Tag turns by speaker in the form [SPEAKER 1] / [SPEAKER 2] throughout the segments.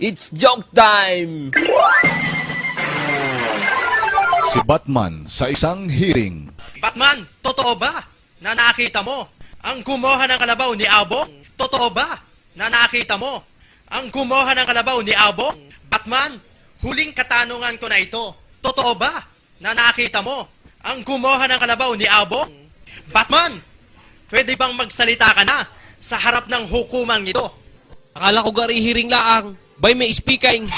[SPEAKER 1] It's joke time!
[SPEAKER 2] Si Batman sa isang hearing.
[SPEAKER 3] Batman, totoo ba na nakita mo ang kumuha ng kalabaw ni Abo? Totoo ba na nakita mo ang kumuha ng kalabaw ni Abo? Batman, huling katanungan ko na ito. Totoo ba na nakita mo ang kumuha ng kalabaw ni Abo? Batman, pwede bang magsalita ka na sa harap ng hukumang ito?
[SPEAKER 4] Akala ko gari hiring laang. Bay may speaking.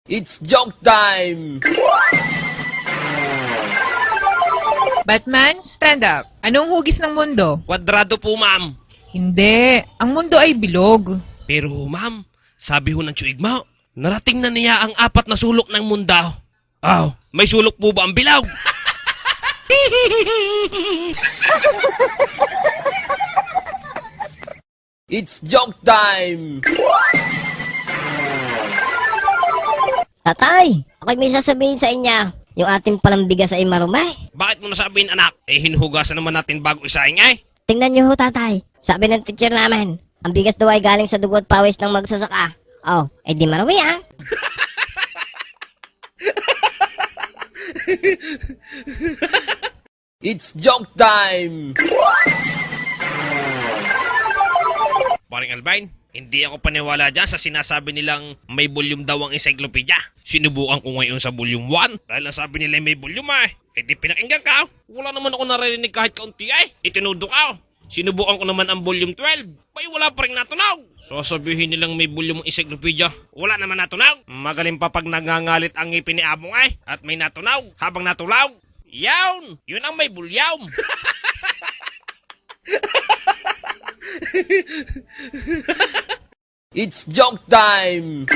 [SPEAKER 1] It's joke time!
[SPEAKER 5] Batman, stand up. Anong hugis ng mundo?
[SPEAKER 4] Kwadrado po, ma'am.
[SPEAKER 5] Hindi. Ang mundo ay bilog.
[SPEAKER 4] Pero, ma'am, sabi ho ng tsuig mo, narating na niya ang 4 na sulok ng mundo. Oh, may sulok po ba ang bilog?
[SPEAKER 1] It's joke time!
[SPEAKER 6] Tatay, ako'y may sasabihin sa inyo. Yung ating palang bigas ay marumay.
[SPEAKER 4] Bakit mo nasabihin, anak? Eh, hinuhugasan naman natin bago isahin ay.
[SPEAKER 6] Tingnan niyo ho, tatay. Sabi ng teacher namin, ang bigas daw ay galing sa dugo at pawis ng magsasaka. Oh, eh di marumi ah.
[SPEAKER 1] It's joke time!
[SPEAKER 4] Paring Alvin, hindi ako paniwala dyan sa sinasabi nilang may volume daw ang encyclopedia. Sinubukan ko ngayon sa volume 1 dahil nasabi nila may volume eh. Eh di pinakinggan ka. Wala naman ako narinig kahit kaunti eh. Itinudo ka. Sinubukan ko naman ang volume 12. Bay wala pa rin natunaw. Sasabihin nilang may volume ang encyclopedia. Wala naman natunaw. Magaling pa pag nangangalit ang ngipin ni Abong eh. At may natunaw habang natulaw. Yawn! Yun ang may bulyam.
[SPEAKER 1] It's joke time!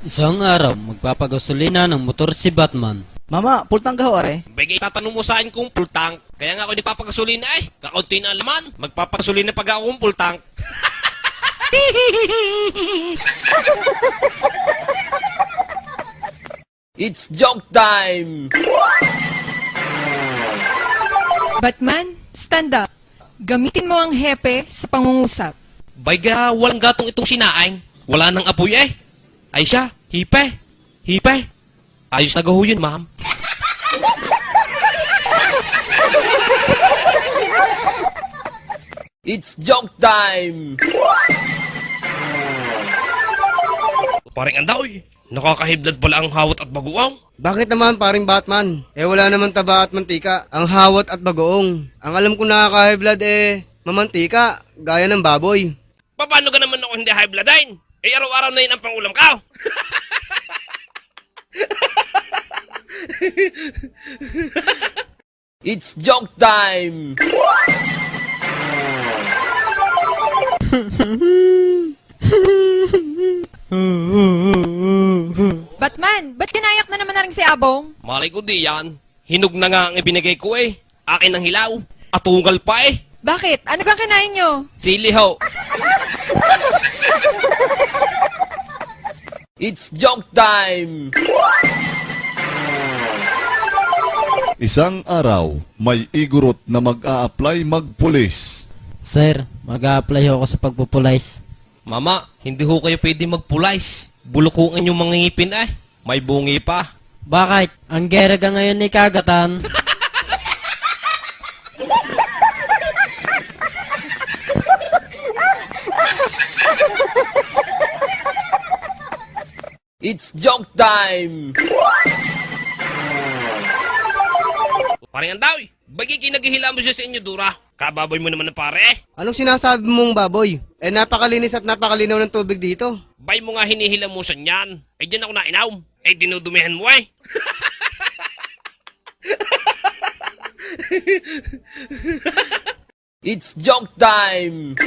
[SPEAKER 7] Isang araw, magpapagasolina ng motor si Batman.
[SPEAKER 8] Mama, pultang ka ho, are.
[SPEAKER 4] Bagay, tatanong mo sa akin kung full tank. Kaya nga ako di papagasolina eh. Kakaunti na laman. Magpapagasolina pag ako kung full tank.
[SPEAKER 1] It's joke time!
[SPEAKER 9] Batman, stand up. Gamitin mo ang hepe sa pangungusap.
[SPEAKER 4] Bayga, walang gatong itong sinaing. Wala nang apoy eh. Ay siya, hipe. Hipe. Ayos na gaho yun, ma'am.
[SPEAKER 1] It's joke time!
[SPEAKER 4] Paring andaw eh. Nakakahiblad pala ang hawat at baguang.
[SPEAKER 8] Bakit naman paring Batman? Eh wala naman taba at mantika. Ang hawat at bagoong. Ang alam ko nakaka-high eh, mamantika, gaya ng baboy.
[SPEAKER 4] Paano ka naman ako hindi high bloodine? Eh araw-araw na yun ang pangulam ka.
[SPEAKER 1] It's joke time!
[SPEAKER 9] Batman, ba't kinayak na naman na rin si Abong?
[SPEAKER 4] Malay ko di yan. Hinog na nga ang ibinigay ko eh. Akin ang hilaw. Atungal pa eh.
[SPEAKER 9] Bakit? Ano kang kinain nyo?
[SPEAKER 4] Sili ho.
[SPEAKER 1] It's joke time!
[SPEAKER 2] Isang araw, may igurot na mag-a-apply magpulis.
[SPEAKER 7] Sir, mag-a-apply ako sa pagpupulays.
[SPEAKER 4] Mama, hindi ho kayo pwede magpulays. Bulukungan yung mga ngipin eh. May bungi pa.
[SPEAKER 7] Bakit? Ang gera ka ngayon ni Kagatan.
[SPEAKER 1] It's joke time!
[SPEAKER 4] Paring andaw eh. Bagay kinagihila mo siya sa inyo, Dura. Kababoy mo naman ng pare eh.
[SPEAKER 8] Anong sinasabi mong baboy? Eh napakalinis at napakalinaw ng tubig dito.
[SPEAKER 4] Bay mo nga hinihilamusan yan. Eh dyan ako nainaw. Eh dinudumihan mo eh.
[SPEAKER 1] It's joke time!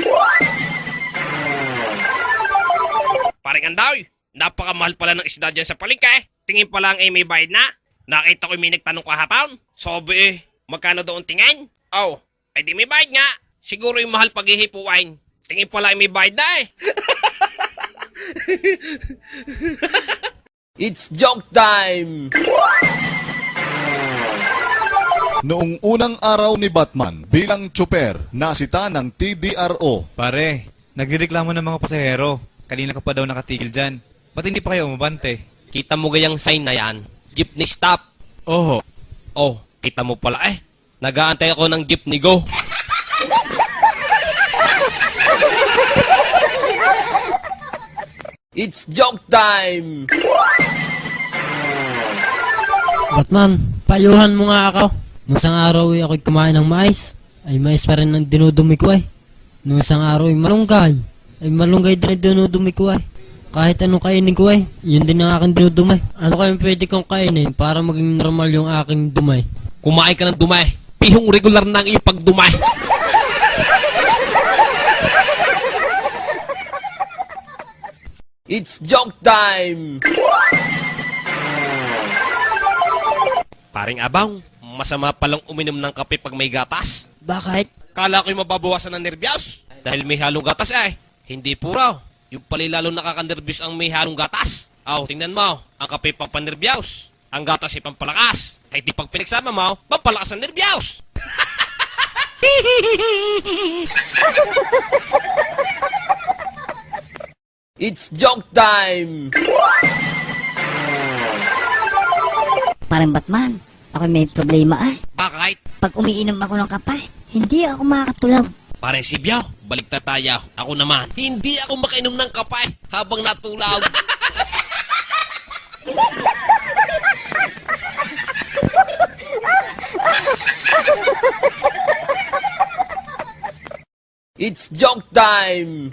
[SPEAKER 4] Paring andaw eh. Napakamahal pala ng isda dyan sa palengke eh. Tingin pa lang eh may bayad na. Nakita ko may nagtanong kahapon. Sabi eh, magkano doon tingin? Oh, ay di may bayad nga. Siguro yung mahal paghihipuin. Tingin pala ay may bayad na eh.
[SPEAKER 1] It's joke time!
[SPEAKER 2] Noong unang araw ni Batman bilang tsuper, nasita ng TDRO.
[SPEAKER 10] Pare, nagrereklamo ng mga pasahero. Kanina ka pa daw nakatigil dyan. Ba't hindi pa kayo umabante?
[SPEAKER 4] Kita mo gayang sign na yan? Jeepney stop.
[SPEAKER 10] Oho.
[SPEAKER 4] Oh, kita mo pala eh. Nag-aantay ako ng jeepney go.
[SPEAKER 1] It's joke time!
[SPEAKER 7] Batman, payuhan mo nga ako. Nung isang araw ay ako'y kumain ng mais, ay mais pa rin ang dinudumi ko ay. Nung isang araw ay malunggay din ang dinudumi ko ay. Kahit anong kainin ko ay, yun din ang aking dinudumay. Ano kayang pwede kong kainin para maging normal yung aking dumay?
[SPEAKER 4] Kumain ka ng dumay. Pihong regular na ang iyong pagdumay.
[SPEAKER 1] It's joke time!
[SPEAKER 4] Paring Abang, masama palang uminom ng kape pag may gatas.
[SPEAKER 7] Bakit?
[SPEAKER 4] Kala ko'y mababawasan ng nervyos. Dahil may halong gatas eh. Hindi po raw. Yung pala lalong nakakanervyos ang may halong gatas. Tingnan mo, ang kape pampanervyos. Ang gatas ay pampalakas. Ay di pag pinagsama mo, pampalakas ang nervyos.
[SPEAKER 1] It's joke time!
[SPEAKER 6] Parang Batman, ako may problema ay.
[SPEAKER 4] Bakit?
[SPEAKER 6] Pag umiinom ako ng kape, hindi ako makakatulog.
[SPEAKER 4] Pare Sibyaw, balik na tayo. Ako naman, hindi ako makainom ng kape habang natulog.
[SPEAKER 1] It's joke time!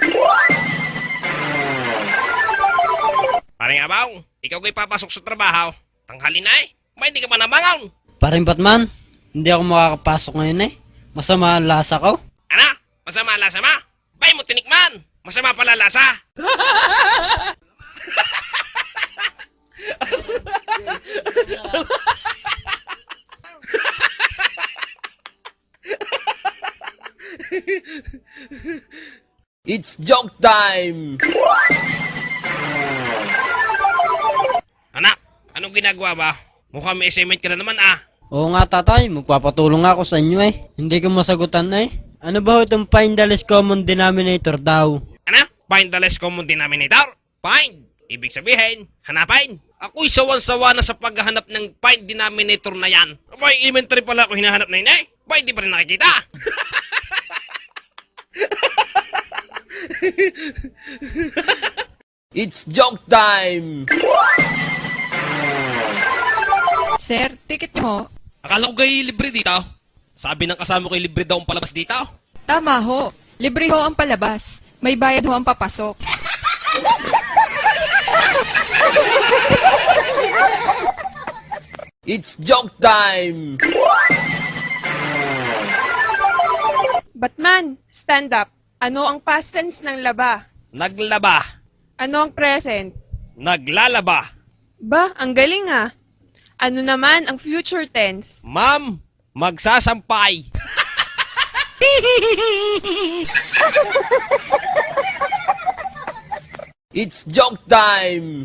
[SPEAKER 4] Paring Abang, ikaw ko'y papasok sa trabaho. Tanghali na eh. May hindi ka pa nabangon.
[SPEAKER 7] Paring Batman, hindi ako makakapasok ngayon eh. Masama ang lasa ko.
[SPEAKER 4] Ano? Masama ang lasa mo? Bay mo tinikman. Masama pala lasa.
[SPEAKER 1] It's joke time!
[SPEAKER 4] Anak, anong ginagawa ba? Mukhang may assignment ka na naman ah.
[SPEAKER 7] Oo nga tatay, magpapatulong ako sa inyo eh. Hindi ko masagutan eh. Ano ba itong find the least common denominator daw?
[SPEAKER 4] Ano? Find the least common denominator? Find. Ibig sabihin, hanapin. Ako'y sawan-sawa na sa paghahanap ng find denominator na yan. May inventory pala ako hinahanap na yun eh. Ba, hindi pa rin nakikita.
[SPEAKER 1] It's joke time!
[SPEAKER 9] Sir, ticket niyo ho.
[SPEAKER 4] Akala ko kayo libre dito. Sabi ng kasama ko libre daw ang palabas dito.
[SPEAKER 9] Tama ho. Libre ho ang palabas. May bayad ho ang papasok.
[SPEAKER 1] It's joke time!
[SPEAKER 5] Batman, stand up. Ano ang past tense ng laba?
[SPEAKER 4] Naglaba.
[SPEAKER 5] Ano ang present?
[SPEAKER 4] Naglalaba.
[SPEAKER 5] Ba, ang galing ah. Ano naman ang future tense?
[SPEAKER 4] Ma'am, magsasampay.
[SPEAKER 1] It's joke time!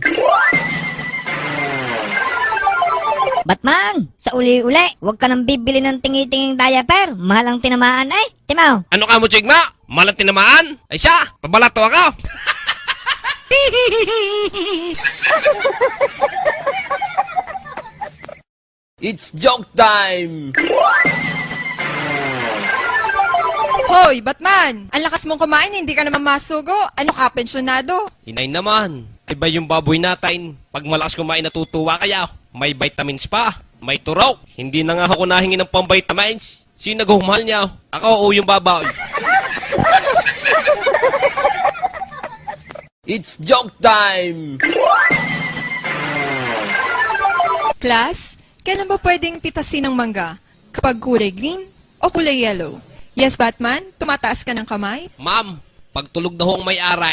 [SPEAKER 6] Batman, sa uli-uli, huwag ka nang bibili ng tingi-tinging diaper. Mahal ang tinamaan ay. Timaw.
[SPEAKER 4] Ano ka mo, Chigma? Malang tinamaan? Ay siya, pabalato ako.
[SPEAKER 1] It's joke time!
[SPEAKER 9] Hoy, Batman! Ang lakas mong kumain, hindi ka naman masugo. Ano ka, pensyonado?
[SPEAKER 4] Hinay naman. Iba yung baboy natin. Pag malakas kumain, natutuwa kaya. May vitamins pa. May turok. Hindi na nga ako nahingin ng pang-vitamins. Sino naghumal niya? Ako o yung baboy?
[SPEAKER 1] It's joke time!
[SPEAKER 9] Class, kailan ba pwedeng pitasin ng mangga? Kapag kulay green o kulay yellow? Yes, Batman? Tumataas ka ng kamay?
[SPEAKER 4] Ma'am, pag tulog na ho ang may-ari.